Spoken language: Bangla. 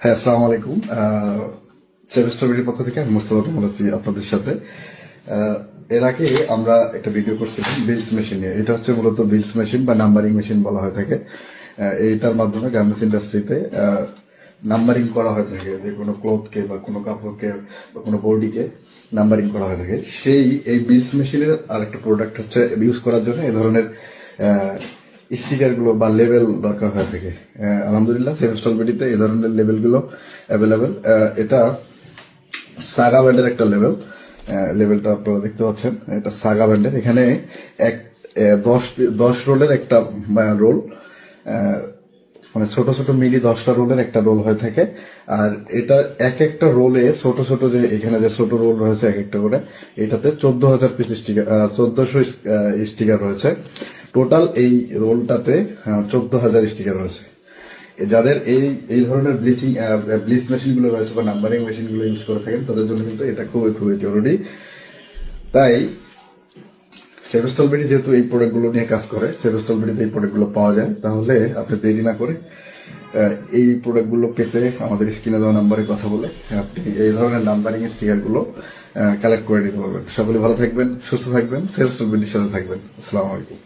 হ্যাঁ, আসসালামু আলাইকুম। সেভেস্ট্রবেরির পক্ষ থেকে আমি মোস্তফা কামাল আছি আপনাদের সাথে। এর আগে আমরা একটা ভিডিও করছিলাম বিলস মেশিন নিয়ে। এটা হচ্ছে মূলত বিলস মেশিন বা নাম্বারিং মেশিন বলা হয়ে থাকে। এইটার মাধ্যমে গার্মেন্টস ইন্ডাস্ট্রিতে নাম্বারিং করা হয়ে থাকে, যে কোনো ক্লথকে বা কোনো কাপড়কে বা কোনো বডিকে নাম্বারিং করা হয়ে থাকে। এই বিলস মেশিনের আরেকটা প্রোডাক্ট হচ্ছে ইউজ করার জন্য এই ধরনের স্টিকার গুলো বা লেবেল দরকার হয়ে থাকে। আলহামদুলিল্লাহ সেভেস্ট্রবেরিতে এই ধরনের লেবেল গুলো অ্যাভেলেবেল। এটা সাগা ব্যান্ডের একটা লেবেল। লেবেলটা আপনারা দেখতে পাচ্ছেন, এটা সাগা ব্যান্ডের। এখানে এক 10 রোলের একটা রোল, মানে ছোট ছোট মিলি 10টা রোলের একটা রোল হয়ে থাকে। আর এটা এক একটা রোলে ছোট ছোট, যে এখানে যে ছোট রোল রয়েছে এক একটা করে, এটাতে 14,000 পিস স্টিকার, 1400 স্টিকার রয়েছে। টোটাল এই রোলটাতে 14,000 স্টিকার রয়েছে। যাদের এই এই ধরনের ব্লিচ মেশিন গুলো রয়েছে বা নাম্বারিং মেশিন গুলো ইউজ করে থাকেন, তাদের জন্য কিন্তু এটা খুবই খুবই জরুরি। তাই সেভেস্ট্রবেরি যেহেতু এই প্রোডাক্টগুলো নিয়ে কাজ করে, সেভেস্ট্রবেরিতে এই প্রোডাক্টগুলো পাওয়া যায়, তাহলে আপনি দেরি না করে এই প্রোডাক্টগুলো পেতে আমাদের স্ক্রিনে দেওয়া নাম্বারে কথা বলে আপনি এই ধরনের নাম্বারিং স্টিকারগুলো কালেক্ট করে নিতে পারবেন। সকলে ভালো থাকবেন, সুস্থ থাকবেন, সেভেস্ট্রবেরির সাথে থাকবেন। আসসালামু আলাইকুম।